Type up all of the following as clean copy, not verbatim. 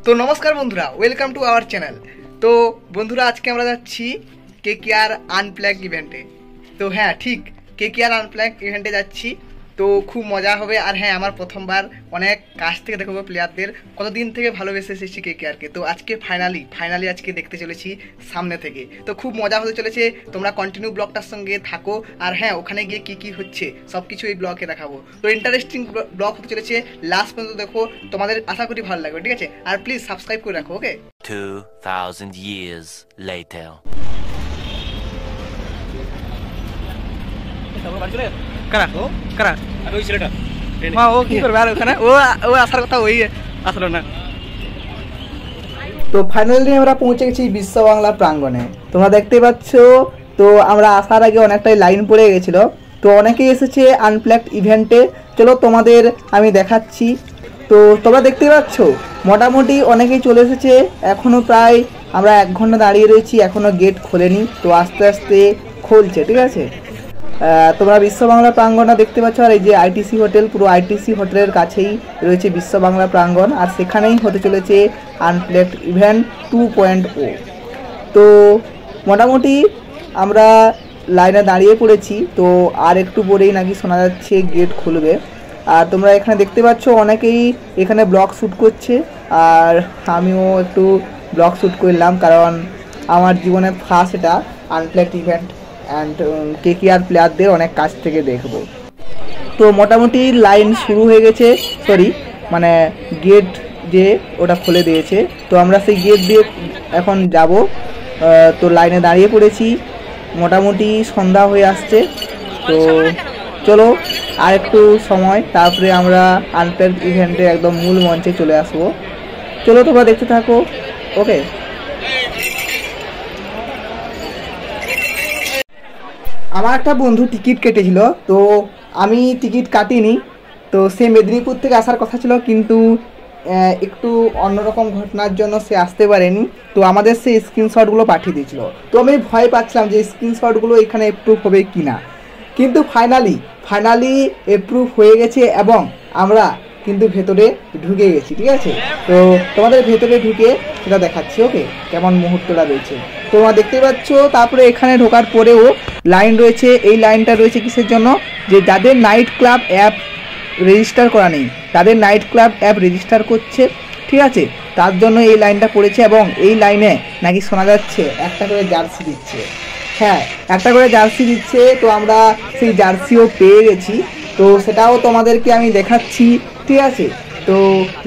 তো নমস্কার বন্ধুরা, ওয়েলকাম টু আওয়ার চ্যানেল। তো বন্ধুরা, আজকে আমরা যাচ্ছি কেকেআর আনপ্ল্যাগ ইভেন্টে। তো হ্যাঁ, ঠিক কেকেআর আনপ্ল্যাগ ইভেন্টে যাচ্ছি। তো খুব মজা হবে। আর হ্যাঁ, আমার প্রথমবার অনেক কাছ থেকে দেখবো প্লেয়ারদের, কতদিন থেকে ভালোবেসে এসেছি কেকেআরকে। তো আজকে ফাইনালি আজকে দেখতে চলেছি সামনে থেকে। তো খুব মজা হতে চলেছে, তোমরা কন্টিনিউ ব্লগটার সঙ্গে থাকো। আর হ্যাঁ, ওখানে গিয়ে কী হচ্ছে সব কিছু এই ব্লগে দেখাবো। তো ইন্টারেস্টিং ব্লগ হতে চলেছে, লাস্ট পর্যন্ত দেখো, তোমাদের আশা করি ভালো লাগবে, ঠিক আছে? আর প্লিজ সাবস্ক্রাইব করে রাখো, ওকে? 2000 years later. তো ফাইনালি আমরা পৌঁছে গেছি বিশ্ব বাংলা প্রাঙ্গণে। তোমরা দেখতে পাচ্ছ। তো আমরা আসার আগে অনেকটাই লাইন পড়ে গেছিল। তো অনেকেই এসেছে আনপ্ল্যাগড ইভেন্টে। চলো তোমাদের আমি দেখাচ্ছি। তো তোমরা দেখতে পাচ্ছ মোটামুটি অনেকেই চলে এসেছে। এখনও প্রায় আমরা 1 ঘন্টা দাঁড়িয়ে রয়েছি, এখনও গেট খোলেনি। তো আস্তে আস্তে খুলছে, ঠিক আছে? তোমরা বিশ্ব বাংলা প্রাঙ্গণটা দেখতে পাচ্ছ। আর এই যে আইটিসি হোটেল, পুরো আইটিসি হোটেলের কাছেই রয়েছে বিশ্ব বাংলা প্রাঙ্গণ। আর সেখানেই হতে চলেছে আনপ্ল্যাগড ইভেন্ট 2.0। তো মোটামুটি আমরা লাইনে দাঁড়িয়ে পড়েছি। তো আর একটু পরেই নাকি শোনা যাচ্ছে গেট খুলবে। আর তোমরা এখানে দেখতে পাচ্ছ অনেকেই এখানে ব্লগ শ্যুট করছে। আর আমিও একটু ব্লগ শ্যুট করলাম, কারণ আমার জীবনে ফার্স্ট এটা আনপ্ল্যাগড ইভেন্ট। অ্যান্ড কেকেআর প্লেয়ারদের অনেক কাছ থেকে দেখব। তো মোটামুটি লাইন শুরু হয়ে গেছে, গেট যে ওটা খুলে দিয়েছে। তো আমরা সেই গেট দিয়ে এখন যাব। তো লাইনে দাঁড়িয়ে পড়েছি, মোটামুটি সন্ধ্যা হয়ে আসছে। তো চলো আর একটু সময়, তারপরে আমরা আনপ্ল্যাগড ইভেন্টের একদম মূল মঞ্চে চলে আসবো। চলো তোমরা দেখতে থাকো, ওকে? আমার একটা বন্ধু টিকিট কেটেছিল, তো আমি টিকিট কাটিনি। তো সে মেদিনীপুর থেকে আসার কথা ছিল, কিন্তু একটু অন্যরকম ঘটনার জন্য সে আসতে পারেনি। তো আমাদের সেই স্ক্রিনশটগুলো পাঠিয়ে দিয়েছিল। তো আমি ভয় পাচ্ছিলাম যে স্ক্রিনশটগুলো এখানে অ্যাপ্রুভ হবে কি না। কিন্তু ফাইনালি অ্যাপ্রুভ হয়ে গেছে এবং আমরা কিন্তু ভেতরে ঢুকে গেছি, ঠিক আছে? তো তোমাদের ভেতরে ঢুকে সেটা দেখাচ্ছি, ওকে? কেমন মুহূর্তটা রয়েছে তোমরা দেখতে পাচ্ছ। তারপরে এখানে ঢোকার পরেও লাইন রয়েছে। এই লাইনটা রয়েছে কিসের জন্য? যে যাদের নাইট ক্লাব অ্যাপ রেজিস্টার করা নেই, তাদের নাইট ক্লাব অ্যাপ রেজিস্টার করছে, ঠিক আছে? তার জন্য এই লাইনটা পড়েছে। এবং এই লাইনে নাকি শোনা যাচ্ছে একটা করে জার্সি দিচ্ছে। হ্যাঁ, একটা করে জার্সি দিচ্ছে। তো আমরা সেই জার্সিও পেয়ে গেছি। তো সেটাও তোমাদেরকে আমি দেখাচ্ছি, ঠিক আছে? তো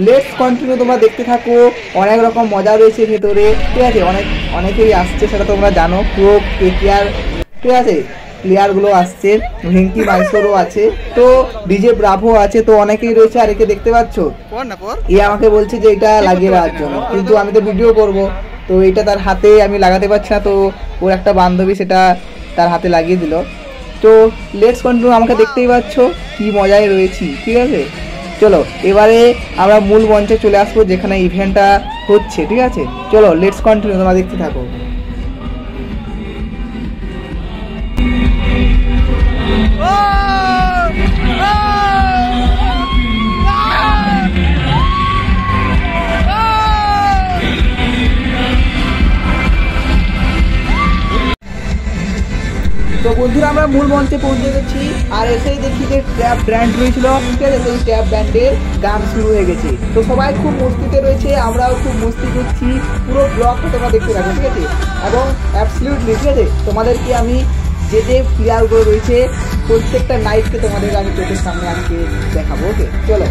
লেটস কন্টিনিউ, তোমরা দেখতে থাকো। অনেক রকম মজা রয়েছে ভেতরে, ঠিক আছে? অনেকেই আসছে, সেটা তোমরা জানো। পুরো কেকেআর, ঠিক আছে, প্লেয়ারগুলো আসছে। ভেঙ্কি মাইসোরও আছে, তো ডিজে ব্রাভো আছে। তো অনেকেই রয়েছে। আর একে দেখতে পাচ্ছ, আমাকে বলছে যে এটা লাগিয়ে দেওয়ার জন্য, কিন্তু আমি তো ভিডিও করব। তো এটা তার হাতে আমি লাগাতে পারছি না। তো ওর একটা বান্ধবী সেটা তার হাতে লাগিয়ে দিল। তো লেটস কন্টিনিউ, আমাকে দেখতেই পাচ্ছ কি মজায় রয়েছি, ঠিক আছে? চলো এবারে আমরা মূল মঞ্চে চলে আসবো, যেখানে ইভেন্টটা হচ্ছে, ঠিক আছে? চলো লেটস কন্টিনিউ, তোমরা দেখতে থাকো। তো বন্ধুরা, আমরা মূল মঞ্চে পৌঁছে গেছি। আর এসেই দেখি যে ট্র্যাপ ব্র্যান্ড রয়েছিল, ঠিক আছে? সেই ট্র্যাপ ব্র্যান্ডের গান শুরু হয়ে গেছে। তো সবাই খুব মস্তিতে রয়েছে, আমরাও খুব মস্তি করছি। পুরো ব্লগটা তোমরা দেখতে থাকো, ঠিক আছে? এবং অ্যাবসলিউটলি, ঠিক আছে, তোমাদেরকে আমি যে প্লেয়ারগুলো রয়েছে প্রত্যেকটা নাইটকে তোমাদের আমি চোখের সামনে আজকে দেখাবো, ওকে? চলো।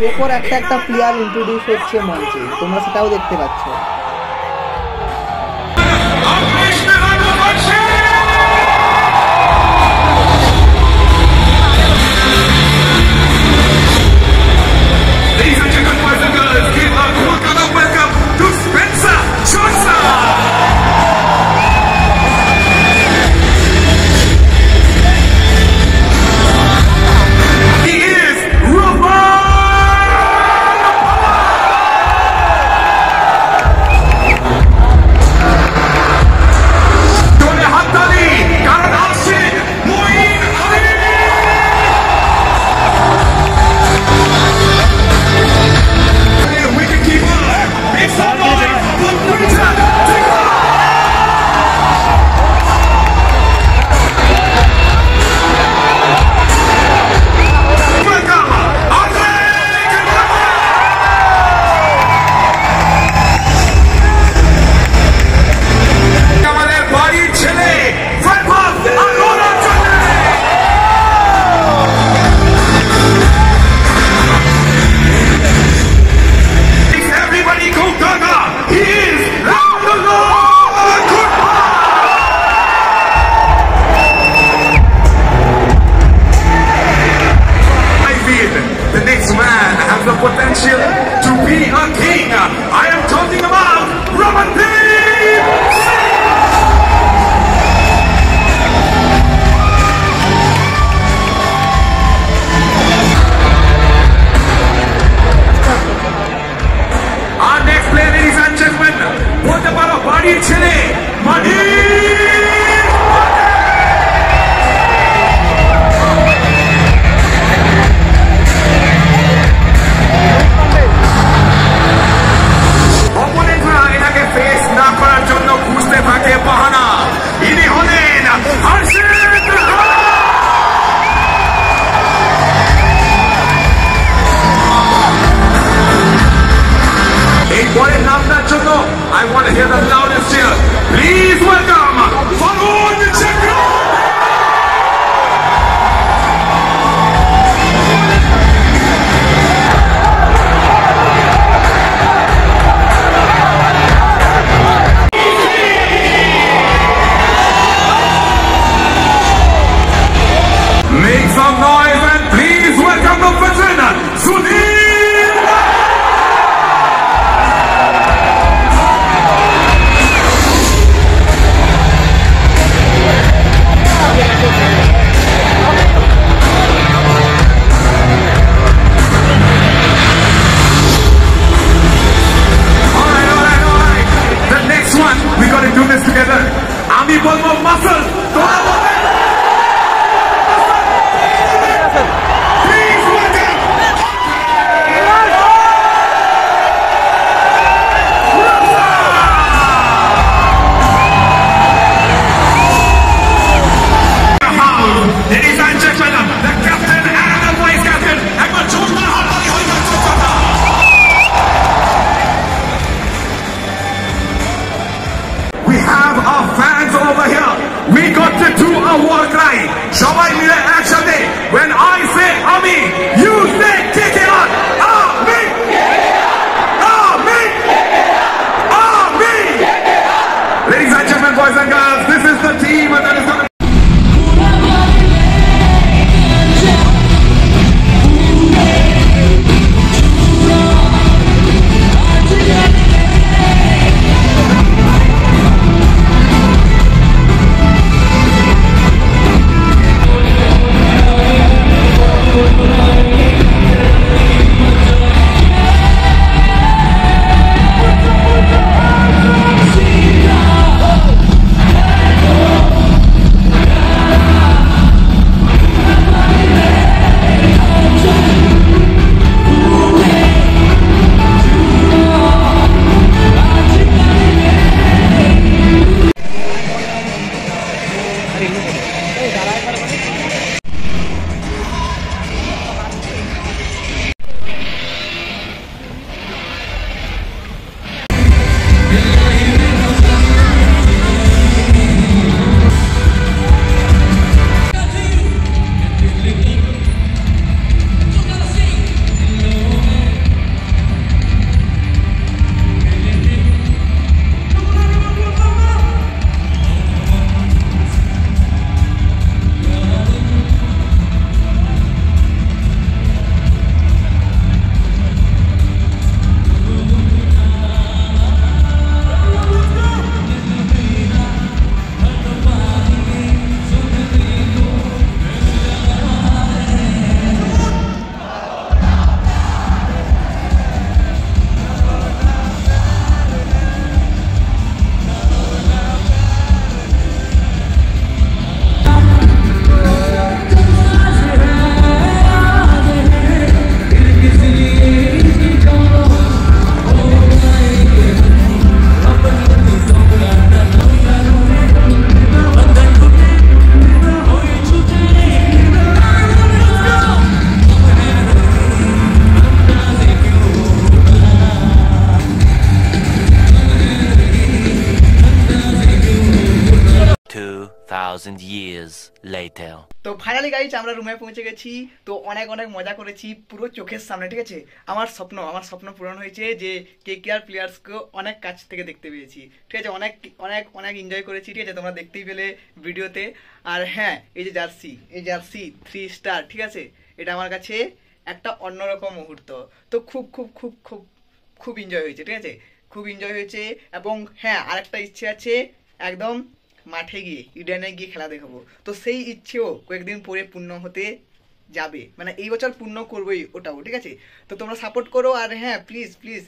এরপর একটা একটা প্লেয়ার ইন্ট্রোডিউস হচ্ছে মঞ্চে, তোমরা সেটাও দেখতে পাচ্ছ। Potential to be a king. I am talking about Ramandeep Singh. Our next player, ladies and gentlemen, বলতে পারো বাড়ির ছেলে মানিক। I want to hear the loudest cheer. Please welcome Varun Chakra. Make some noise and please welcome the veteran, Sunil. 2,000 years later. তো finally guys আমরা রুমে পৌঁছে গেছি। তো অনেক অনেক মজা করেছি পুরো চোখের সামনে, ঠিক আছে। আমার স্বপ্ন পূরণ হয়েছে যে KKR প্লেয়ার্সকে অনেক কাছ থেকে দেখতে পেয়েছি, ঠিক আছে। অনেক অনেক অনেক এনজয় করেছি, ঠিক আছে, তোমরা দেখতেই পেলে ভিডিওতে। আর হ্যাঁ, এই যে জার্সি 3 স্টার, ঠিক আছে, এটা আমার কাছে একটা অন্যরকম মুহূর্ত। তো খুব খুব খুব খুব খুব এনজয় হয়েছে, ঠিক আছে, খুব এনজয় হয়েছে। এবং হ্যাঁ, আরেকটা ইচ্ছে আছে, একদম মাঠে গিয়ে ইডেনে গিয়ে খেলা দেখাবো। তো সেই ইচ্ছেও কয়েকদিন পরে পূর্ণ হতে যাবে, মানে এই বছর পূর্ণ করবোই ওটাও, ঠিক আছে। তো তোমরা সাপোর্ট করো। আর হ্যাঁ, প্লিজ প্লিজ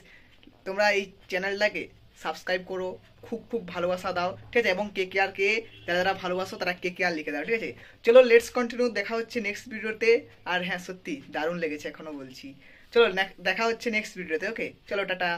তোমরা এই চ্যানেলটাকে সাবস্ক্রাইব করো, খুব খুব ভালোবাসা দাও, ঠিক আছে। এবং KKRকে যারা যারা ভালোবাসো তারা KKR লিখে দাও, ঠিক আছে। চলো লেটস কন্টিনিউ, দেখা হচ্ছে নেক্সট ভিডিওতে। আর হ্যাঁ, সত্যি দারুণ লেগেছে এখনো বলছি। চলো দেখা হচ্ছে নেক্সট ভিডিওতে, ওকে, চলো টাটা।